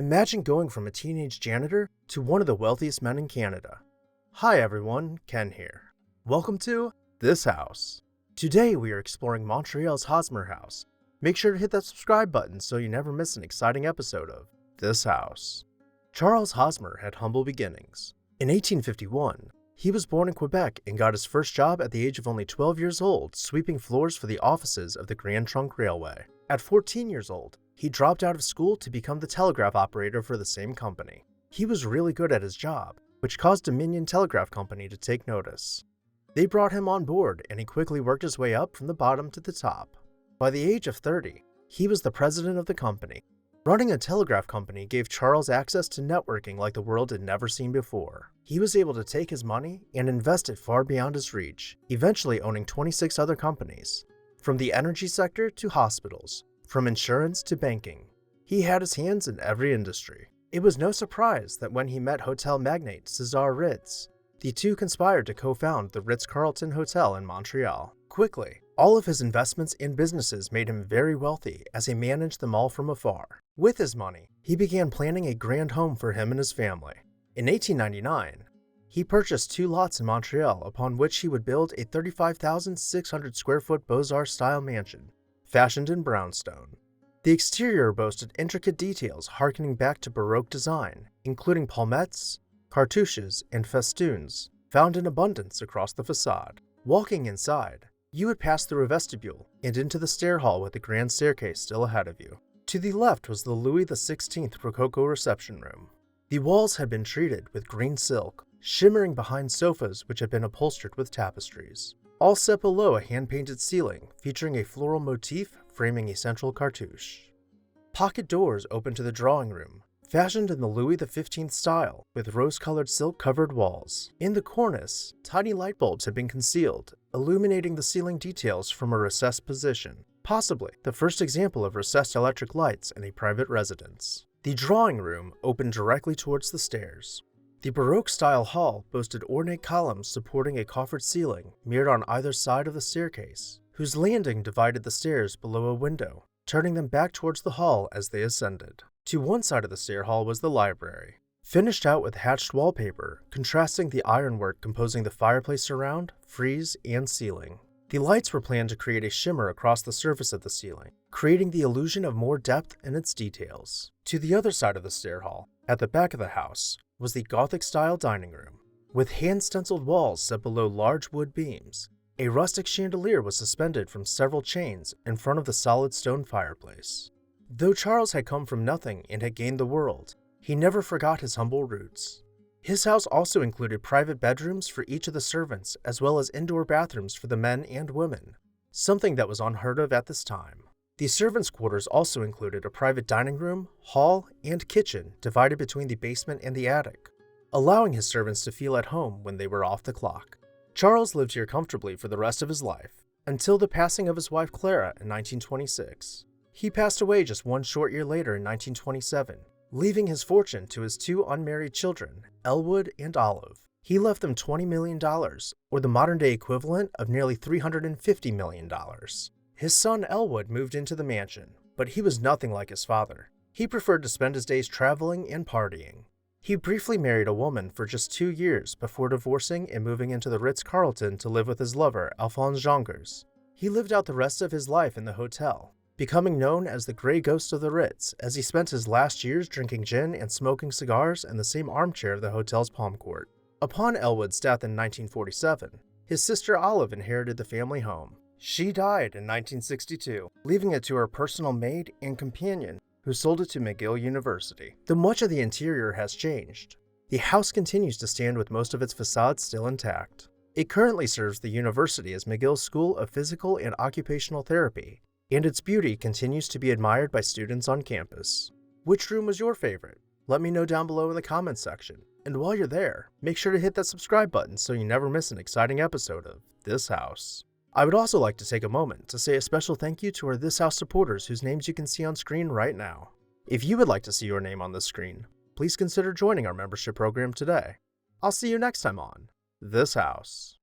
Imagine going from a teenage janitor to one of the wealthiest men in Canada. Hi everyone, Ken here. Welcome to This House. Today we are exploring Montreal's Hosmer house. Make sure to hit that subscribe button so you never miss an exciting episode of This House. Charles Hosmer had humble beginnings. In 1851, he was born in Quebec and got his first job at the age of only 12 years old, sweeping floors for the offices of the Grand Trunk Railway. At 14 years old, he dropped out of school to become the telegraph operator for the same company. He was really good at his job, which caused Dominion Telegraph Company to take notice. They brought him on board and he quickly worked his way up from the bottom to the top. By the age of 30, he was the president of the company. Running a telegraph company gave Charles access to networking like the world had never seen before. He was able to take his money and invest it far beyond his reach, eventually owning 26 other companies. From the energy sector to hospitals, from insurance to banking, he had his hands in every industry. It was no surprise that when he met hotel magnate Cesar Ritz, the two conspired to co-found the Ritz-Carlton Hotel in Montreal. Quickly, all of his investments and businesses made him very wealthy as he managed them all from afar. With his money, he began planning a grand home for him and his family. In 1899, he purchased 2 lots in Montreal upon which he would build a 35,600 square foot Beaux-Arts-style mansion, fashioned in brownstone. The exterior boasted intricate details harkening back to Baroque design, including palmettes, cartouches, and festoons, found in abundance across the facade. Walking inside, you would pass through a vestibule and into the stair hall with the grand staircase still ahead of you. To the left was the Louis XVI Rococo reception room. The walls had been treated with green silk, shimmering behind sofas which had been upholstered with tapestries, all set below a hand-painted ceiling featuring a floral motif framing a central cartouche. Pocket doors opened to the drawing room, fashioned in the Louis XV style with rose-colored silk-covered walls. In the cornice, tiny light bulbs had been concealed, illuminating the ceiling details from a recessed position, possibly the first example of recessed electric lights in a private residence. The drawing room opened directly towards the stairs. The Baroque-style hall boasted ornate columns supporting a coffered ceiling mirrored on either side of the staircase, whose landing divided the stairs below a window, turning them back towards the hall as they ascended. To one side of the stair hall was the library, finished out with hatched wallpaper, contrasting the ironwork composing the fireplace surround, frieze, and ceiling. The lights were planned to create a shimmer across the surface of the ceiling, creating the illusion of more depth in its details. To the other side of the stair hall, at the back of the house, was the Gothic-style dining room. With hand-stenciled walls set below large wood beams, a rustic chandelier was suspended from several chains in front of the solid stone fireplace. Though Charles had come from nothing and had gained the world, he never forgot his humble roots. His house also included private bedrooms for each of the servants as well as indoor bathrooms for the men and women, something that was unheard of at this time. The servants' quarters also included a private dining room, hall, and kitchen divided between the basement and the attic, allowing his servants to feel at home when they were off the clock. Charles lived here comfortably for the rest of his life, until the passing of his wife Clara in 1926. He passed away just one short year later in 1927, leaving his fortune to his 2 unmarried children, Elwood and Olive. He left them $20 million, or the modern-day equivalent of nearly $350 million. His son Elwood moved into the mansion, but he was nothing like his father. He preferred to spend his days traveling and partying. He briefly married a woman for just 2 years before divorcing and moving into the Ritz-Carlton to live with his lover, Alphonse Jongers. He lived out the rest of his life in the hotel, becoming known as the Grey Ghost of the Ritz as he spent his last years drinking gin and smoking cigars in the same armchair of the hotel's palm court. Upon Elwood's death in 1947, his sister Olive inherited the family home. She died in 1962, leaving it to her personal maid and companion, who sold it to McGill University. Though much of the interior has changed, the house continues to stand with most of its facades still intact. It currently serves the university as McGill's School of Physical and Occupational Therapy, and its beauty continues to be admired by students on campus. Which room was your favorite? Let me know down below in the comments section. And while you're there, make sure to hit that subscribe button so you never miss an exciting episode of This House. I would also like to take a moment to say a special thank you to our This House supporters whose names you can see on screen right now. If you would like to see your name on this screen, please consider joining our membership program today. I'll see you next time on This House.